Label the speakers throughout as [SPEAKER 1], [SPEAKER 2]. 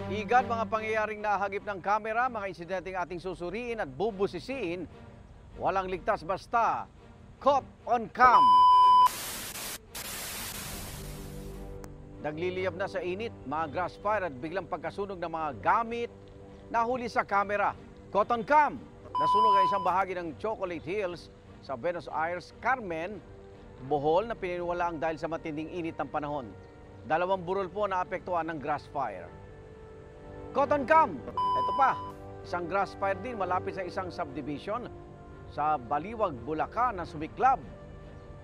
[SPEAKER 1] Igan, mga pangyayaring nahagip ng kamera, mga insidenteng ating susuriin at bubusisiin, walang ligtas basta. Caught on cam. Nagliliyab na sa init, mga grass fire at biglang pagkasunog ng mga gamit nahuli sa kamera. Caught on cam. Nasunog ang isang bahagi ng Chocolate Hills sa Buenos Aires, Carmen, Bohol na pininiwalaang dahil sa matinding init ng panahon. 2 burol po na apektuhan ng grass fire. Caught on cam. Ito pa, isang grass fire din malapit sa isang subdivision sa Baliwag, Bulacan na sumiklab.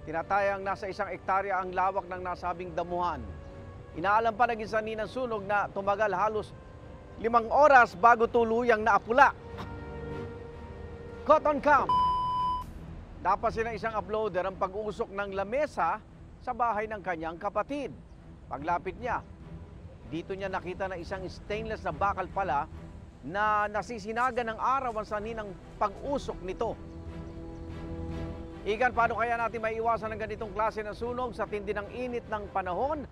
[SPEAKER 1] Tinatayang nasa 1 hektarya ang lawak ng nasabing damuhan. Inaalam pa naging sanhi ng sunog na tumagal halos 5 oras bago tuluyang naapula. Caught on cam. Napansin ng isang uploader ang pag-uusok ng lamesa sa bahay ng kanyang kapatid. Paglapit niya, dito niya nakita na isang stainless na bakal pala na nasisinaga ng araw ang sanhi ng pag-usok nito. Igan, paano kaya natin maiiwasan ang ganitong klase ng sunog sa tindi ng init ng panahon?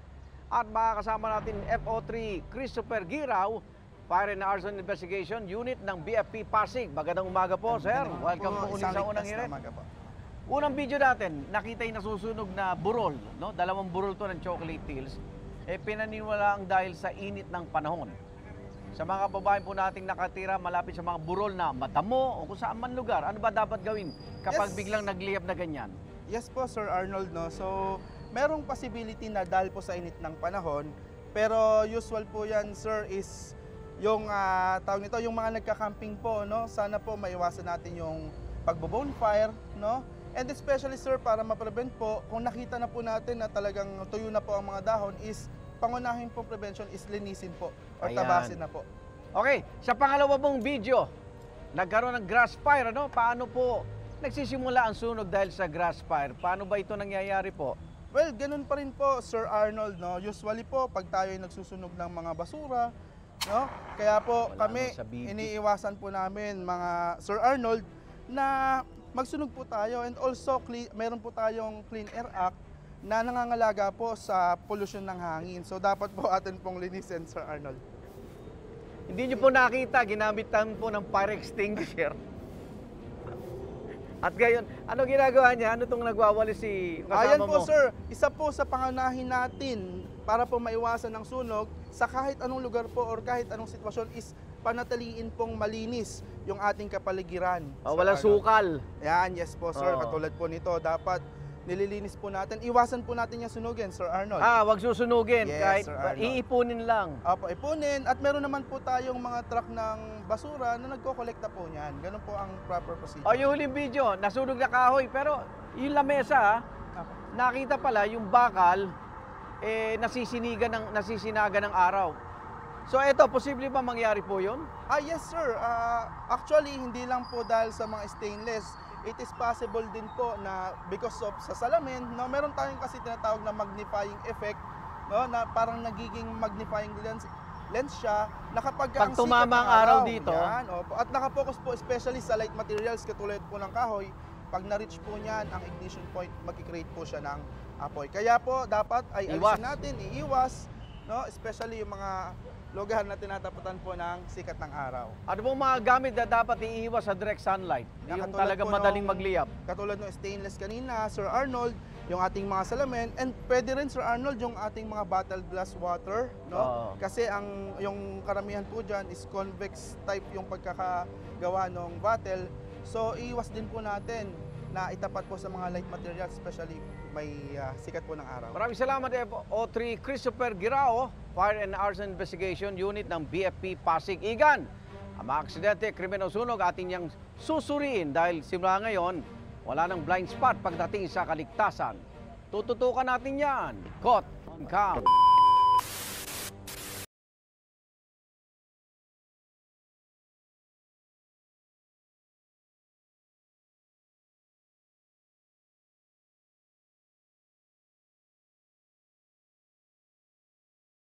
[SPEAKER 1] At makakasama natin FO3 Christopher Giraw, Fire and Arson Investigation Unit ng BFP Pasig. Magandang umaga po, sir. Welcome po ulit sa unang hirit. Unang video natin, nakita yung nasusunog na burol, no? 2 burol to ng Chocolate Hills. Pinaniwala ang dahil sa init ng panahon. Sa mga kababayan po nating nakatira malapit sa mga burol na madamo o kung saan man lugar, ano ba dapat gawin kapag biglang nagliyab na ganyan?
[SPEAKER 2] Yes po, Sir Arnold, no? So, merong possibility na dahil po sa init ng panahon, pero usual po yan, sir, is yung tawag nito, yung mga nagka-camping po, no? Sana po maiwasan natin yung pagbo-bonfire, no? And especially, sir, para ma-prevent po, kung nakita na po natin na talagang tuyo na po ang mga dahon, is pangunahin po prevention is linisin po or tabasin na po.
[SPEAKER 1] Okay, sa pangalawa mong video, nagkaroon ng grass fire, ano? Paano po nagsisimula ang sunog dahil sa grass fire? Paano ba ito nangyayari po?
[SPEAKER 2] Well, ganun pa rin po, Sir Arnold, no? Usually po, pag tayo ay nagsusunog ng mga basura, no? Kaya po kami, iniiwasan po namin, mga Sir Arnold, na magsunog po tayo. And also, meron po tayong Clean Air Act na nangangalaga po sa pollution ng hangin. So, dapat po atin pong linisin, Sir Arnold.
[SPEAKER 1] Hindi nyo po nakita, ginamit po ng fire extinguisher. At gayon, ano ginagawa niya? Ano itong nagwawali si kasama
[SPEAKER 2] Ayan
[SPEAKER 1] mo?
[SPEAKER 2] po, sir. Isa po sa pangunahin natin para po maiwasan ng sunog sa kahit anong lugar po or kahit anong sitwasyon is panatiliin pong malinis yung ating kapaligiran.
[SPEAKER 1] Walang sukal.
[SPEAKER 2] Yan, yes po, sir. Katulad po nito, dapat nililinis po natin. Iwasan po natin yung sunugin, Sir Arnold.
[SPEAKER 1] Wag susunugin.
[SPEAKER 2] Yes,
[SPEAKER 1] kahit
[SPEAKER 2] Sir Arnold.
[SPEAKER 1] iipunin lang.
[SPEAKER 2] Opo, ipunin. At meron naman po tayong mga truck ng basura na nagko-kolekta po niyan. Ganun po ang proper procedure.
[SPEAKER 1] Yung huling video, nasunog na kahoy. Pero yung lamesa, nakita pala yung bakal, nasisinaga ng araw. So ito, posible ba mangyari po yun?
[SPEAKER 2] Yes, sir. Actually, hindi lang po dahil sa mga stainless. It is possible din po na because of sa salamin, no, meron tayong kasi tinatawag na magnifying effect, no, na parang nagiging magnifying lens siya na kapag
[SPEAKER 1] pag tumama ang araw dito,
[SPEAKER 2] yan, opo, at nakapokus po especially sa light materials katulad po ng kahoy, pag na-reach po niyan ang ignition point, mag-create po siya ng apoy. Kaya po dapat ay alisin natin, iiwas, no, especially yung mga lugar na tinatapatan po ng sikat ng araw.
[SPEAKER 1] Ano pong mga gamit na dapat iiwas sa direct sunlight? Yung talagang madaling magliyab.
[SPEAKER 2] Katulad ng stainless kanina, Sir Arnold, yung ating mga salamin, and pwede rin, Sir Arnold, yung ating mga bottled glass water, no? Kasi yung karamihan po dyan is convex type yung pagkakagawa ng bottle. So, iiwas din po natin na itapat po sa mga light materials, especially may sikat po ng araw.
[SPEAKER 1] Maraming salamat, FO3 Christopher Giraw, Fire and Arson Investigation Unit ng BFP Pasig. Igan, ang mga aksidente, krimen o sunog ating niyang susuriin dahil simula ngayon, wala nang blind spot pagdating sa kaligtasan. Tututukan natin yan. Caught on cam.